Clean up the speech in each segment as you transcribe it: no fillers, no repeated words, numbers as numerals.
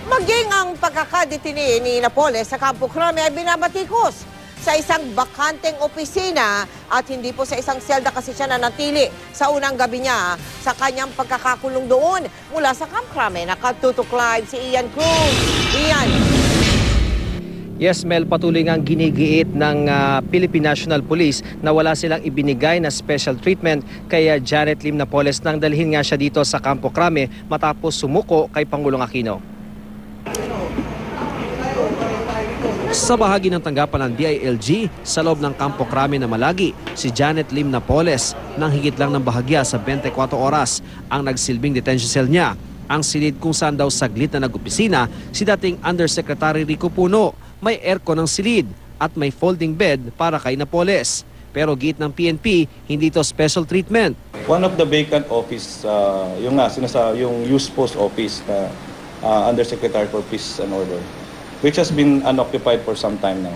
Maging ang pagkakadetini ni Napoles sa Campo Crame ay binabatikos sa isang bakanteng opisina at hindi po sa isang selda kasi siya nanatili sa unang gabi niya sa kanyang pagkakakulong doon. Mula sa Campo Crame, nakatutok live si Ian Cruz. Ian. Yes, Mel, patuloy ngang ginigiit ng Philippine National Police na wala silang ibinigay na special treatment kay Janet Lim Napoles nang dalhin nga siya dito sa Campo Crame matapos sumuko kay Pangulong Aquino. Sa bahagi ng tanggapan ng DILG sa loob ng Campo Crame na Malagi, si Janet Lim Napoles nang higit lang ng bahagya sa 24 oras ang nagsilbing detention cell niya. Ang silid kung saan daw saglit na nag-opisina si dating Undersecretary Rico Puno. May aircon ng silid at may folding bed para kay Napoles. Pero giit ng PNP, hindi ito special treatment. One of the vacant office, yung use post office na Undersecretary for Peace and Order, which has been unoccupied for some time now.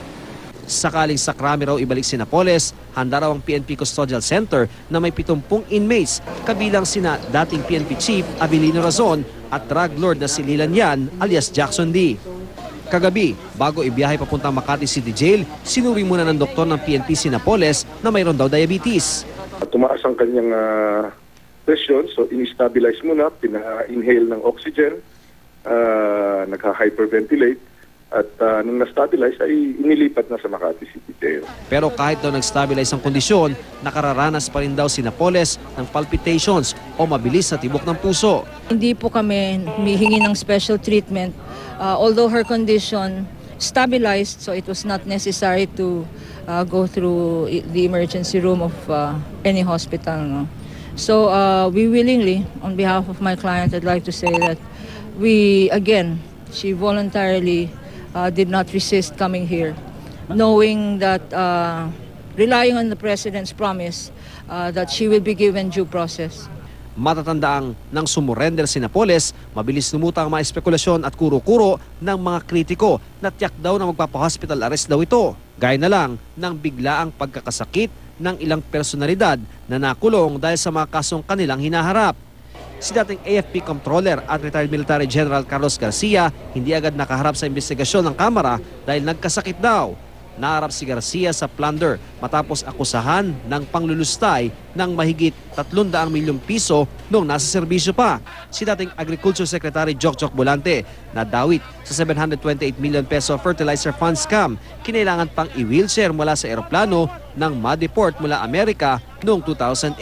Sakaling sa Crame raw ibalik si Napoles, handa raw ang PNP Custodial Center na may 70 inmates, kabilang sina dating PNP Chief Abilino Razon at drug lord na si Lilan Yan alias Jackson D. Kagabi, bago ibiyahe papuntang Makati City Jail, sinuri muna ng doktor ng PNP si Napoles na mayroon daw diabetes. Tumaas ang kanyang presyon, so in-stabilize muna, pina-inhale ng oxygen, nagka-hyperventilate, at nung na-stabilize ay inilipat na sa Makati City Jail. Pero kahit daw nag-stabilize ang kondisyon, nakararanas pa rin daw si Napoles ng palpitations o mabilis na tibok ng puso. Hindi po kami humihingi ng special treatment. Although her condition stabilized, so it was not necessary to go through the emergency room of any hospital. No? So we willingly, on behalf of my client, I'd like to say that she voluntarily did not resist coming here, knowing that, relying on the President's promise that she will be given due process. Matatandaang nang sumurrender si Napoles, mabilis lumutang ang mga espekulasyon at kuro-kuro ng mga kritiko na tiyak daw na magpapa-hospital arrest daw ito. Gaya na lang ng biglaang pagkakasakit ng ilang personalidad na nakulong dahil sa mga kasong kanilang hinaharap. Si dating AFP Comptroller at retired Military General Carlos Garcia hindi agad nakaharap sa investigasyon ng Kamara dahil nagkasakit daw. Naharap si Garcia sa plunder matapos akusahan ng panglulustay ng mahigit 300 milyong piso noong nasa serbisyo pa. Si dating Agriculture Secretary Jokjok Bolante na dawit sa 728 million peso fertilizer fund scam. Kinailangan pang i-wheelchair mula sa eroplano nang ma-deport mula Amerika noong 2008.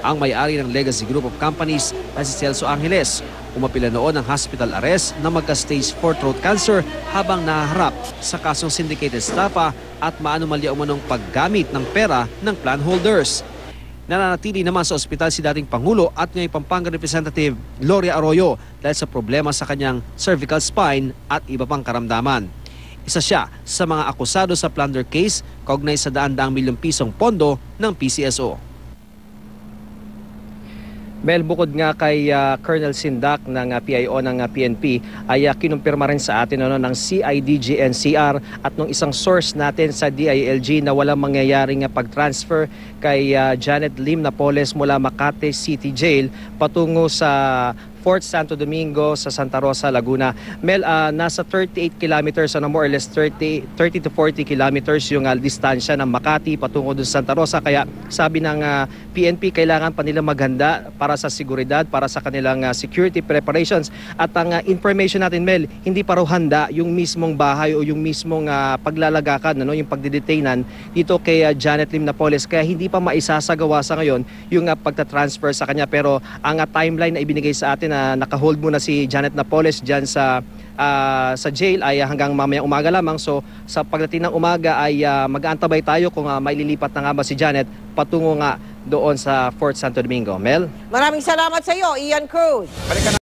Ang may-ari ng Legacy Group of Companies na si Celso Angeles umapila noon ng hospital arrest na magka-stage 4 throat cancer habang nahaharap sa kasong syndicated estafa at maanumalya umanong paggamit ng pera ng plan holders. Nananatili naman sa ospital si dating Pangulo at ngayon Pampanga Representative Gloria Arroyo dahil sa problema sa kanyang cervical spine at iba pang karamdaman. Isa siya sa mga akusado sa plunder case kaugnay sa 100 milyong pisong pondo ng PCSO. Mel, bukod nga kay Colonel Sindak ng PIO ng PNP ay kinumpirma rin sa atin ng CIDG-NCR at nung isang source natin sa DILG na walang mangyayaring pag-transfer kay Janet Lim Napoles mula Makati City Jail patungo sa Fort Santo Domingo sa Santa Rosa, Laguna. Mel, nasa 38 kilometers, more or less 30 to 40 kilometers yung distansya ng Makati patungo doon sa Santa Rosa. Kaya sabi ng PNP, kailangan pa nila maghanda para sa seguridad, para sa kanilang security preparations. At ang information natin, Mel, hindi pa raw handa yung mismong bahay o yung mismong paglalagakan, yung pagdidetainan dito kay Janet Lim Napoles. Kaya hindi pa maisasagawa sa ngayon yung pagta-transfer sa kanya. Pero ang timeline na ibinigay sa atin na naka-hold muna si Janet Napoles dyan sa jail ay hanggang mamayang umaga lamang. So sa pagdating ng umaga ay mag-aantabay tayo kung maililipat na nga ba si Janet patungo nga doon sa Fort Santo Domingo. Mel? Maraming salamat sa iyo, Ian Cruz.